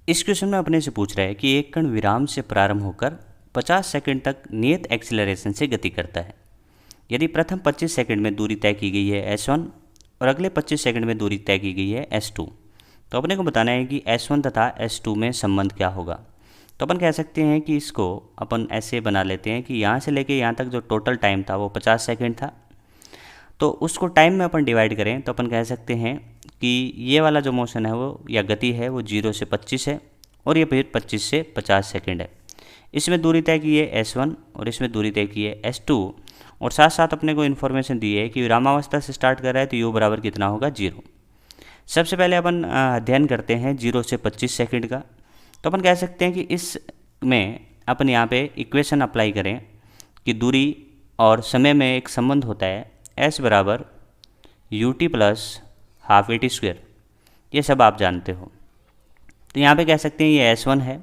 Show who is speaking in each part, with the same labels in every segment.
Speaker 1: इस क्वेश्चन में अपने से पूछ रहा है कि एक कण विराम से प्रारंभ होकर 50 सेकंड तक नियत एक्सीलरेशन से गति करता है। यदि प्रथम 25 सेकंड में दूरी तय की गई है s1 और अगले 25 सेकंड में दूरी तय की गई है s2, तो अपने को बताना है कि s1 तथा s2 में संबंध क्या होगा। तो अपन कह सकते हैं कि इसको अपन ऐसे बना लेते हैं कि यहाँ से लेके यहाँ तक जो टोटल टाइम था वो 50 सेकंड था, तो उसको टाइम में अपन डिवाइड करें तो अपन कह सकते हैं कि ये वाला जो मोशन है वो या गति है वो 0 से 25 है और ये फिर 25 से 50 सेकंड है। इसमें दूरी तय की है s1 और इसमें दूरी तय की है s2, और साथ साथ अपने को इन्फॉर्मेशन दी है कि विरामावस्था से स्टार्ट कर रहा है तो u बराबर कितना होगा 0। सबसे पहले अपन अध्ययन करते हैं 0 से 25 सेकंड का। तो अपन कह सकते हैं कि इसमें अपन यहाँ पे इक्वेशन अप्लाई करें कि दूरी और समय में एक संबंध होता है s बराबर ut plus half A T square, ये सब आप जानते हो। तो यहाँ पे कह सकते हैं ये s1 है,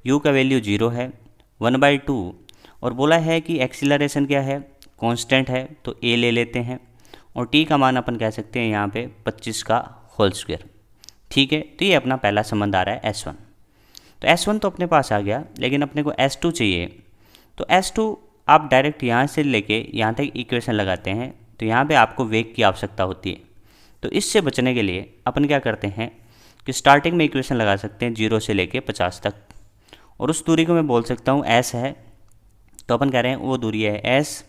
Speaker 1: u का वैल्यू 0 है, 1/2 और बोला है कि एक्सीलरेशन क्या है, कांस्टेंट है, तो a ले लेते हैं और t का मान अपन कह सकते हैं यहाँ पे 25 का होल स्क्वायर। ठीक है, तो ये अपना पहला संबंध आ रहा है s1। तो s1 तो अपने पास आ गया, लेकिन अपने को s2 चाहिए। तो s2 आप डायरेक्ट यहाँ से लेके यहाँ तक इक्वेशन लगाते हैं तो यहाँ पे आपको वेग की आवश्यकता होती है। तो इससे बचने के लिए अपन क्या करते हैं कि स्टार्टिंग में इक्वेशन लगा सकते हैं 0 से लेके 50 तक, और उस दूरी को मैं बोल सकता हूँ s है। तो अपन कह रहे हैं वो दूरी है s,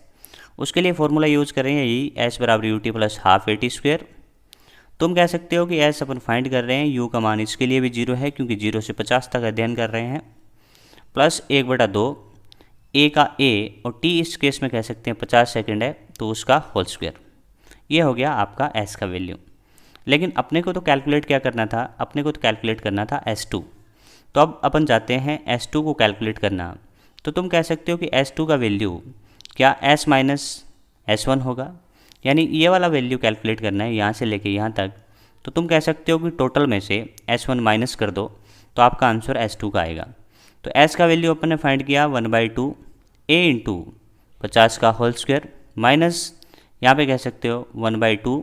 Speaker 1: उसके लिए फॉर्मूला यूज कर रहे हैं यही s बराबर ut plus half A T square. तुम कह सकते हो कि s अपन फाइंड कर रहे हैं, u का मान इसके लिए भी 0 है क्योंकि 0 से 50 तक अध्ययन कर रहे हैं, प्लस 1/2 a का a और t इस केस में कह सकते हैं 50 सेकंड है तो उसका होल स्क्वायर। ये हो गया आपका s का वैल्यू। लेकिन अपने को तो कैलकुलेट क्या करना था, अपने को तो कैलकुलेट करना था s2। तो अब अपन जाते हैं s2 को कैलकुलेट करना। तो तुम कह सकते हो कि s2 का वैल्यू क्या s माइनस s1 होगा, यानी ये वाला वैल्यू कैलकुलेट करना है यहाँ से लेके यहाँ तक। तो तुम कह सकते हो कि टोटल में से s1 माइनस कर दो तो आपका आंसर s2 का आएगा। तो s का वैल्यू अपन ने फाइंड किया 1/2 a इंटू 50 का होल स्क्वायर माइनस यहाँ पे कह सकते हो 1/2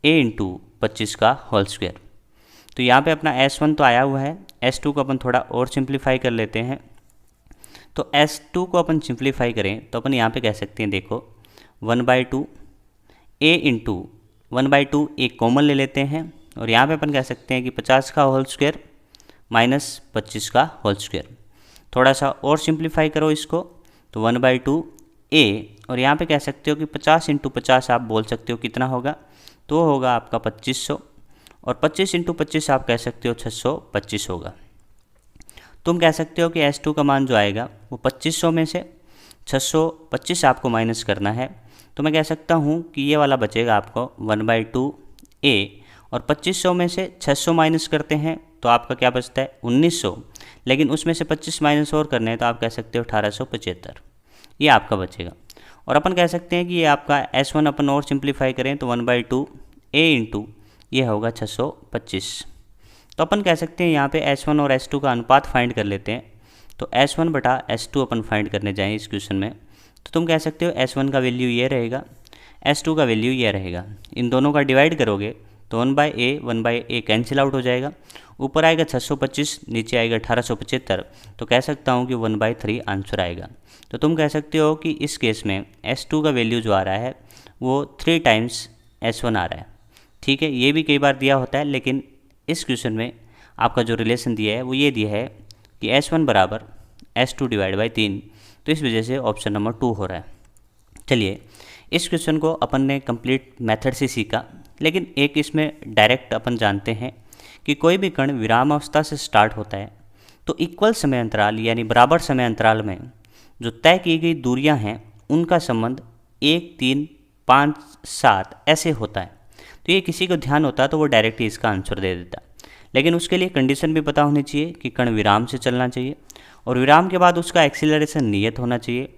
Speaker 1: a इंटू 25 का होल स्क्वायर। तो यहाँ पे अपना s1 तो आया हुआ है, s2 को अपन थोड़ा और सिंप्लीफाई कर लेते हैं। तो s2 को अपन सिंप्लीफाई करें तो अपन यहाँ पे कह सकते हैं देखो 1/2 a इंटू 1/2 एक कॉमन ले लेते हैं और यहाँ पे अपन कह सकते हैं कि 50 का होल स्क्वायर माइनस 25 का होल स्क्वायर। थोड़ा सा और सिंप्लीफाई करो इसको तो 1/2 a और यहाँ पे कह सकते हो कि 50 इंटू 50 आप बोल सकते हो कितना होगा, तो होगा आपका 2500, और 25 इंटू 25 आप कह सकते हो 625 होगा। तुम कह सकते हो कि s2 का मान जो आएगा वो 2500 में से 625 आपको माइनस करना है। तो मैं कह सकता हूँ कि ये वाला बचेगा आपको 1/2 a और 2500 में से 600 माइनस करते हैं तो आपका क्या बचता है 1900, लेकिन उसमें से 25 माइनस और करने हैं तो आप कह सकते हो 1875, ये आपका बचेगा। और अपन कह सकते हैं कि ये आपका s1 अपन और सिंप्लीफाई करें तो 1/2 a इंटू ये होगा 625। तो अपन कह सकते हैं यहाँ पे s1 और s2 का अनुपात फाइंड कर लेते हैं। तो s1 बटा s2 अपन फाइंड करने जाएँ इस क्वेश्चन में, तो तुम कह सकते हो s1 का वैल्यू ये रहेगा, s2 का वैल्यू ये रहेगा। इन दोनों का डिवाइड करोगे तो 1/a कैंसिल आउट हो जाएगा, ऊपर आएगा 625, नीचे आएगा 1875, तो कह सकता हूँ कि 1/3 आंसर आएगा। तो तुम कह सकते हो कि इस केस में s2 का वैल्यू जो आ रहा है वो 3 टाइम्स s1 आ रहा है। ठीक है, ये भी कई बार दिया होता है, लेकिन इस क्वेश्चन में आपका जो रिलेशन दिया है वो ये दिया है कि s1 बराबर s2 डिवाइड बाई 3, तो इस वजह से ऑप्शन नंबर 2 हो रहा है। चलिए, इस क्वेश्चन को अपन ने कंप्लीट मेथड से सीखा, लेकिन एक इसमें डायरेक्ट अपन जानते हैं कि कोई भी कण विराम अवस्था से स्टार्ट होता है तो इक्वल समय अंतराल यानी बराबर समय अंतराल में जो तय की गई दूरियां हैं उनका संबंध 1, 3, 5, 7 ऐसे होता है। तो ये किसी को ध्यान होता तो वो डायरेक्ट ही इसका आंसर दे देता, लेकिन उसके लिए कंडीशन भी पता होनी चाहिए कि कण विराम से चलना चाहिए और विराम के बाद उसका एक्सीलरेशन नियत होना चाहिए।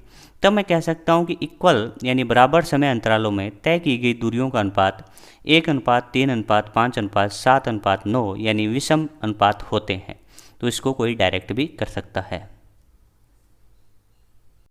Speaker 1: तब मैं कह सकता हूँ कि इक्वल यानी बराबर समय अंतरालों में तय की गई दूरियों का अनुपात 1:3:5:7:9 यानी विषम अनुपात होते हैं। तो इसको कोई डायरेक्ट भी कर सकता है।